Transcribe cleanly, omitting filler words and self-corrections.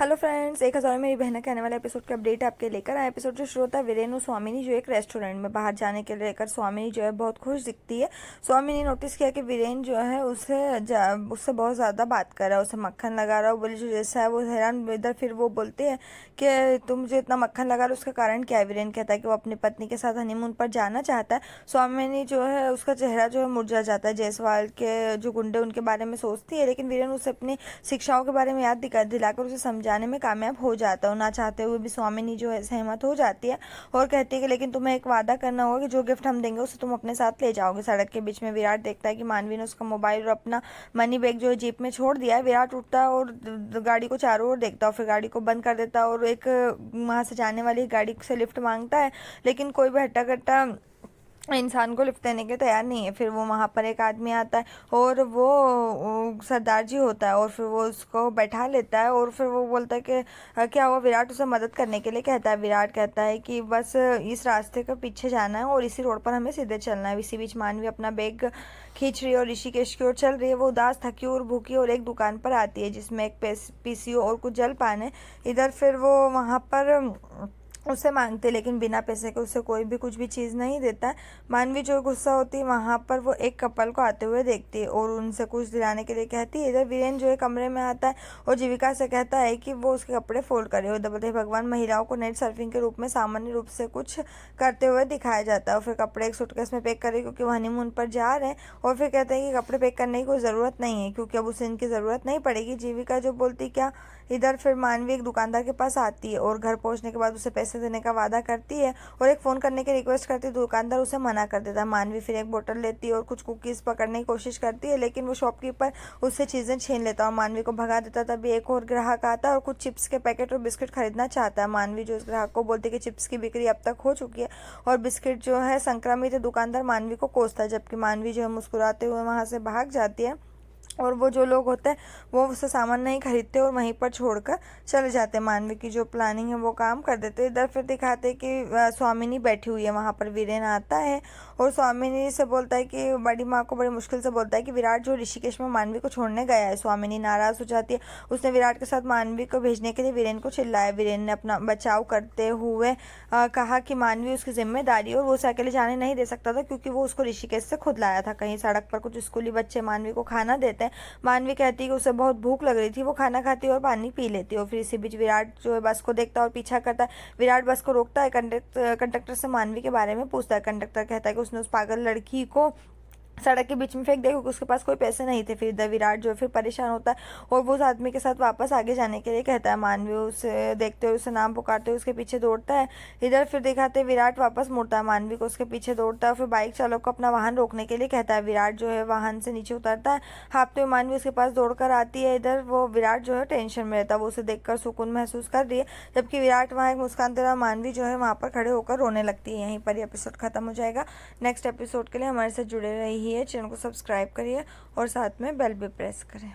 Hello friends, 1000 मेरी बहन के आने वाले एपिसोड की अपडेट आपके लेकर आए। एपिसोड जो शुरू होता है वीरेन और स्वामिनी जो एक रेस्टोरेंट में बाहर जाने के लिए लेकर स्वामिनी जो है बहुत खुश दिखती है। स्वामिनी नोटिस किया कि वीरेन जो है उससे बहुत ज़्यादा बात कर रहा है, उसे मक्खन लगा रहा है। बोली जो जैसा है वो हैरान। इधर फिर वो बोलती है कि तुम मुझे इतना मक्खन लगा रहे हो, उसका कारण क्या है। वीरेन कहता है कि वो अपनी पत्नी के साथ हनीमून पर जाना चाहता है। स्वामिनी जो है उसका चेहरा जो है मुरझा जाता है। जायसवाल के जो गुंडे उनके बारे में सोचती है, लेकिन वीरेन उसे अपनी शिक्षाओं के बारे में याद दिलाकर उसे समझाने में कामयाब हो जाता है। ना चाहते हुए भी स्वामिनी जो है सहमत हो जाती है और कहती है कि लेकिन तुम्हें एक वादा करना होगा कि जो गिफ्ट हम देंगे उसे तुम अपने साथ ले जाओगे। सड़क के बीच में विराट देखता है कि मानवी ने उसका मोबाइल और अपना मनी बैग जो है जीप में छोड़ दिया है। विराट उठता है और गाड़ी को चारों ओर देखता है और फिर गाड़ी को बंद कर देता है और एक वहां से जाने वाली गाड़ी से लिफ्ट मांगता है, लेकिन कोई भी हट्टा कट्टा इंसान को लिफ्ट देने के तैयार नहीं है। फिर वो वहाँ पर एक आदमी आता है और वो सरदार जी होता है और फिर वो उसको बैठा लेता है और फिर वो बोलता है कि क्या हुआ। विराट उसे मदद करने के लिए कहता है। विराट कहता है कि बस इस रास्ते के पीछे जाना है और इसी रोड पर हमें सीधे चलना है। इसी बीच मानवी अपना बैग खींच रही है और ऋषिकेश की ओर चल रही है। वो उदास, थकी और भूखी और एक दुकान पर आती है जिसमें एक पीसीओ और कुछ जलपान है। इधर फिर वो वहाँ पर उससे मांगते, लेकिन बिना पैसे के उसे कोई भी कुछ भी चीज़ नहीं देता है। मानवी जो गुस्सा होती है वहाँ पर वो एक कपल को आते हुए देखती है और उनसे कुछ दिलाने के लिए कहती है। इधर वीरेन जो है कमरे में आता है और जीविका से कहता है कि वो उसके कपड़े फोल्ड करे। उधर बोलते भगवान महिलाओं को नेट सर्फिंग के रूप में सामान्य रूप से कुछ करते हुए दिखाया जाता है। और फिर कपड़े एक सूटकेस में पैक करे क्योंकि वो हनीमून पर जा रहे हैं। और फिर कहते हैं कि कपड़े पैक करने की कोई ज़रूरत नहीं है क्योंकि अब उसे इनकी ज़रूरत नहीं पड़ेगी। जीविका जो बोलती क्या। इधर फिर मानवी एक दुकानदार के पास आती है और घर पहुंचने के बाद उसे पैसे देने का वादा करती है और एक फ़ोन करने की रिक्वेस्ट करती है। दुकानदार उसे मना कर देता है। मानवी फिर एक बोतल लेती है और कुछ कुकीज़ पकड़ने की कोशिश करती है, लेकिन वो शॉपकीपर उससे चीज़ें छीन लेता है और मानवी को भगा देता है। तभी एक और ग्राहक आता है और कुछ चिप्स के पैकेट और बिस्किट खरीदना चाहता है। मानवी जो उस ग्राहक को बोलती है कि चिप्स की बिक्री अब तक हो चुकी है और बिस्किट जो है संक्रमित है। दुकानदार मानवी को कोसता है, जबकि मानवी जो है मुस्कुराते हुए वहाँ से भाग जाती है और वो जो लोग होते हैं वो उससे सामान नहीं खरीदते और वहीं पर छोड़कर चले जाते हैं। मानवी की जो प्लानिंग है वो काम कर देते। इधर फिर दिखाते हैं कि स्वामिनी बैठी हुई है। वहाँ पर वीरेन आता है और स्वामिनी से बोलता है कि बड़ी माँ को बड़ी मुश्किल से बोलता है कि विराट जो ऋषिकेश में मानवी को छोड़ने गया है। स्वामिनी नाराज़ हो जाती है। उसने विराट के साथ मानवी को भेजने के लिए वीरेन को चिल्लाया। वीरेन ने अपना बचाव करते हुए कहा कि मानवी उसकी जिम्मेदारी और वो उसे अकेले जाने नहीं दे सकता था क्योंकि वो उसको ऋषिकेश से खुद लाया था। कहीं सड़क पर कुछ स्कूली बच्चे मानवी को खाना देते। मानवी कहती है कि उसे बहुत भूख लग रही थी। वो खाना खाती है और पानी पी लेती है। और फिर इसी बीच विराट जो है बस को देखता है और पीछा करता है। विराट बस को रोकता है। कंडक्टर से मानवी के बारे में पूछता है। कंडक्टर कहता है कि उसने उस पागल लड़की को सड़क के बीच में फेंक दिया क्योंकि उसके पास कोई पैसे नहीं थे। फिर इधर विराट जो है फिर परेशान होता है और वो उस आदमी के साथ वापस आगे जाने के लिए कहता है। मानवी उसे देखते हुए उसे नाम पुकारते हुए उसके पीछे दौड़ता है। इधर फिर दिखाते हैं विराट वापस मुड़ता है, मानवी को उसके पीछे दौड़ता है। फिर बाइक चालक को अपना वाहन रोकने के लिए कहता है। विराट जो है वाहन से नीचे उतरता है। हाँफते हुए मानवी उसके पास दौड़कर आती है। इधर वो विराट जो है टेंशन में रहता है, वो उसे देखकर सुकून महसूस कर रही है, जबकि विराट वहाँ एक मुस्कान तेरा मानवी जो है वहाँ पर खड़े होकर रोने लगती है। यहीं पर एपिसोड खत्म हो जाएगा। नेक्स्ट एपिसोड के लिए हमारे साथ जुड़े रहिए, चैनल को सब्सक्राइब करिए और साथ में बेल भी प्रेस करें।